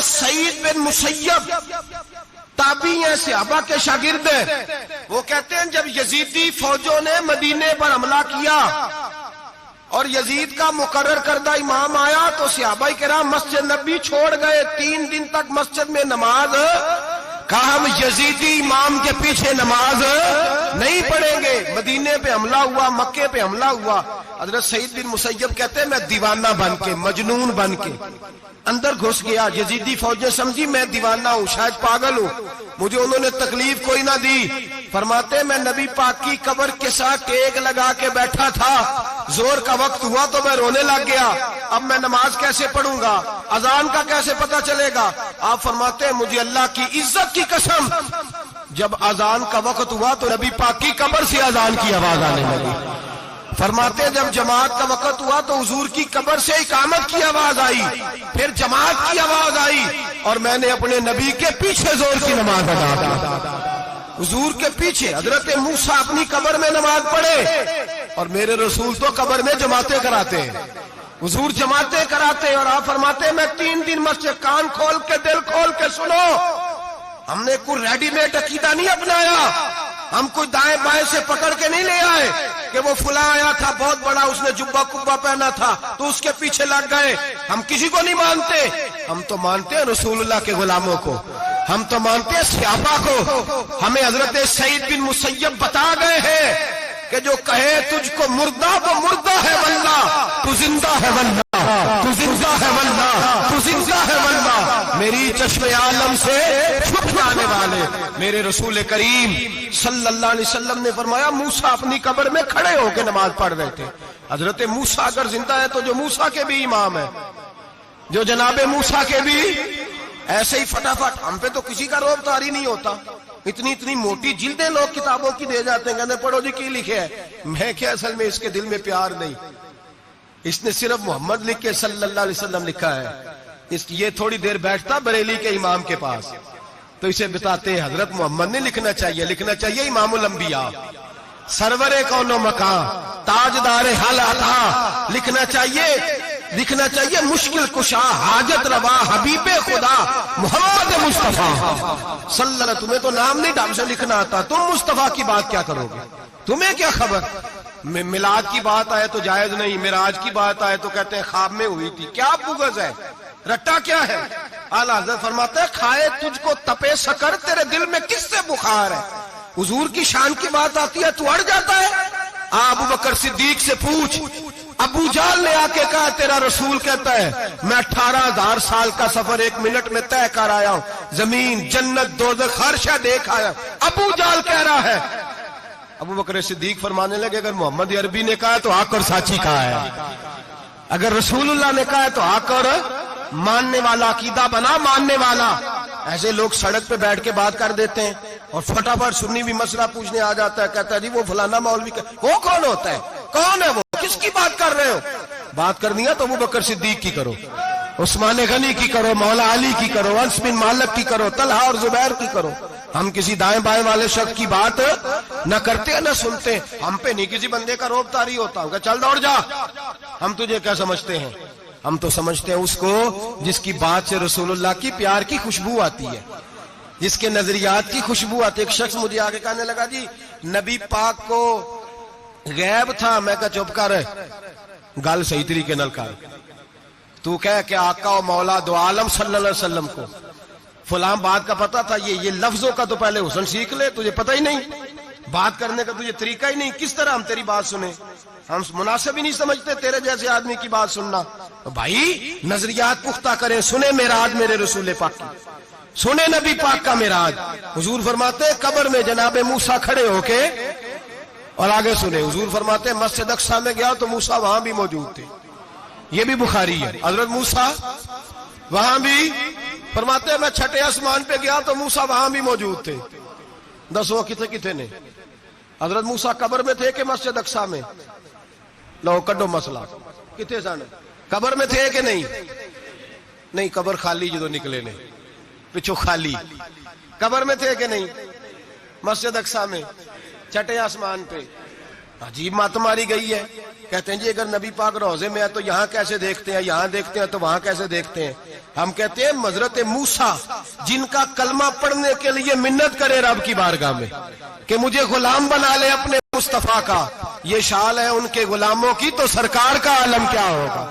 سعید بن مسیب تابعی ہیں، صحابہ کے شاگرد ہیں، وہ کہتے ہیں جب یزیدی فوجوں نے مدینے پر حملہ کیا اور یزید کا مقرر کردہ امام آیا تو صحابہ کرام مسجد نبی چھوڑ گئے، 3 دن تک مسجد میں نماز، کہا ہم یزیدی امام کے پیچھے نماز نہیں پڑھیں گے۔ مدینے پہ حملہ ہوا، مکے پہ حملہ ہوا، حضرت سعید بن مسیب کہتے ہیں میں دیوانہ بن کے، مجنون بن کے اندر گھس گیا۔ یزیدی فوجیں سمجھی میں دیوانہ ہوں، شاید پاگل ہوں، مجھے انہوں نے تکلیف کوئی نہ دی۔ فرماتے میں نبی پاک کی قبر کے ساتھ ٹیک لگا کے بیٹھا تھا، زور کا وقت ہوا تو میں رونے لگ گیا، اب میں نماز کیسے پڑھوں گا، اذان کا کیسے پتہ چلے گا؟ آپ فرماتے ہیں مجھے اللہ کی عزت کی قسم جب اذان کا وقت ہوا تو نبی پاک کی قبر سے اذان کی آواز آنے لگی۔ فرماتے ہیں جب جماعت کا وقت ہوا تو حضور کی قبر سے اقامت کی آواز آئی، پھر جماعت کی آواز آئی، اور میں نے اپنے نبی کے پیچھے زور کی نماز ادا کی۔ حضور کے پیچھے حضرت موسیٰ اپنی قبر میں نماز پڑھے اور میرے رسول تو قبر میں جماعتیں کراتے ہیں، حضور جماعتیں کراتے ہیں، اور آپ فرماتے ہیں میں 3 دن مسجد، کان کھول کے دل کھول کے سنو، ہم نے کوئی ریڈی میڈ عقیدہ نہیں اپنایا، ہم کوئی دائیں بائیں سے پکڑ کے نہیں لے آئے کہ وہ فلاں آیا تھا بہت بڑا، اس نے جبہ کبہ پہنا تھا تو اس کے پیچھے لگ گئے۔ ہم کسی کو نہیں مانتے، ہم تو مانتے ہیں رسول اللہ کے غلاموں کو، ہم تو مانتے ہیں صحابہ کو۔ ہمیں حضرت سعید بن مسیب بتا گئے ہیں کہ جو کہے تجھ کو مردہ وہ مردہ ہے واللہ، تو زندہ ہے واللہ، تو زندہ ہے واللہ، تو زندہ ہے واللہ، میری چشم عالم سے چھپ جانے والے میرے رسول کریم صلی اللہ علیہ وسلم نے فرمایا موسیٰ اپنی قبر میں کھڑے ہو کے نماز پڑھ رہے تھے۔ حضرت موسیٰ اگر زندہ ہے تو جو موسیٰ کے بھی امام ہے، جو جناب موسیٰ کے بھی ایسے ہی فٹافٹ، ہم پہ تو کسی کا روب طاری نہیں ہوتا، اتنی موٹی جلدیں لوگ کتابوں کی دے جاتے ہیں، کہتے پڑھو جی کی لکھے ہے، میں کیا اصل میں اس کے دل میں پیار نہیں، اس نے صرف محمد لکھ کے صلی اللہ علیہ وسلم لکھا ہے، یہ تھوڑی دیر بیٹھتا بریلی کے امام کے پاس تو اسے بتاتے ہیں حضرت محمد نے لکھنا چاہیے امام الانبیاء، سرور کون و مکان، تاجدار حال عطا، لکھنا چاہیے مشکل کشا، حاجت روا، حبیب خدا محمد مصطفیٰ صلی اللہ علیہ وسلم۔ تمہیں تو نام نہیں ڈھنگ سے لکھنا آتا، تم مصطفیٰ کی بات کیا کرو گے، تمہیں کیا خبر؟ میلاد کی بات آئے تو جائز نہیں، معراج کی بات آئے تو کہتے ہیں خواب میں ہوئی تھی، کیا بغض ہے، رٹا کیا ہے؟ اعلیٰ حضرت فرماتے ہیں کھائے تجھ کو تپے سکر، تیرے دل میں کس سے بخار ہے؟ حضور کی شان کی بات آتی ہے تو اڑ جاتا ہے۔ ابو بکر صدیق سے پوچھ، ابو جہل نے آ کے کہا تیرا رسول کہتا ہے میں 18,000 سال کا سفر 1 منٹ میں طے کر آیا ہوں، زمین جنت دوزخ ہر شے دیکھ آیا، ابو جہل کہہ رہا ہے۔ ابو بکر صدیق فرمانے لگے اگر محمد عربی نے کہا تو آ کر ساچی کہا ہے، اگر رسول اللہ نے کہا ہے تو آ کر ماننے والا، عقیدہ بنا ماننے والا۔ ایسے لوگ سڑک پہ بیٹھ کے بات کر دیتے ہیں اور فٹافٹ سنی بھی مسئلہ پوچھنے آ جاتا ہے، کہتا ہے جی وہ فلانا مولوی وہ کون ہوتا ہے، کون ہے وہ، کس کی بات کر رہے ہو؟ بات کرنی ہے تو ابو بکر صدیق کی کرو، عثمان غنی کی کرو، مولا علی کی کرو، انس بن مالک کی کرو، طلحہ اور زبیر کی کرو۔ ہم کسی دائیں بائیں والے شخص کی بات نہ کرتے نہ سنتے، ہم پہ نہیں کسی بندے کا روب طاری ہوتا ہوگا چل دوڑ جا، ہم تجھے کیا سمجھتے ہیں؟ ہم تو سمجھتے ہیں اس کو جس کی بات سے رسول اللہ کی پیار کی خوشبو آتی ہے، جس کے نظریات کی خوشبو آتی ہے۔ ایک شخص مجھے آگے کہنے لگا جی نبی پاک کو غیب تھا، میں کہا چپ کر، گل صحیح طریقے نال کر، تو کہہ کہ آقا و مولا دو عالم صلی اللہ علیہ وسلم کو فلاں بات کا پتا تھا، یہ لفظوں کا تو پہلے حسن سیکھ لے، تجھے پتہ ہی نہیں، بات کرنے کا تجھے طریقہ ہی نہیں، کس طرح ہم تیری بات سنیں؟ ہم مناسب ہی نہیں سمجھتے تیرے جیسے آدمی کی بات سننا۔ بھائی نظریات پختہ کریں، سنیں معراج میرے رسول پاک کی، سنیں نبی پاک کا معراج۔ حضور فرماتے قبر میں جناب موسیٰ کھڑے ہو کے، اور آگے سنیں حضور فرماتے مسجد اقصی میں گیا تو موسیٰ وہاں بھی موجود تھے، یہ بھی بخاری ہے، حضرت موسیٰ وہاں بھی، فرماتے میں چھٹے آسمان پہ گیا تو موسیٰ وہاں بھی موجود تھے۔ دسو کتنے نے؟ حضرت موسیٰ قبر میں تھے کہ مسجد اقصی میں؟ لو کڈو مسئلہ، کتنے سن؟ قبر میں تھے کہ نہیں؟ قبر خالی جدو نکلے نے پچھو خالی، قبر میں تھے کہ نہیں؟ مسجد اقصی میں، چھٹے آسمان پہ۔ عجیب مت ماری گئی ہے، کہتے ہیں جی اگر نبی پاک روزے میں ہے تو یہاں کیسے دیکھتے ہیں، یہاں دیکھتے ہیں تو وہاں کیسے دیکھتے ہیں؟ ہم کہتے ہیں حضرت موسیٰ جن کا کلمہ پڑھنے کے لیے منت کرے رب کی بارگاہ میں کہ مجھے غلام بنا لے اپنے مصطفیٰ کا، یہ شال ہے ان کے غلاموں کی، تو سرکار کا عالم کیا ہوگا؟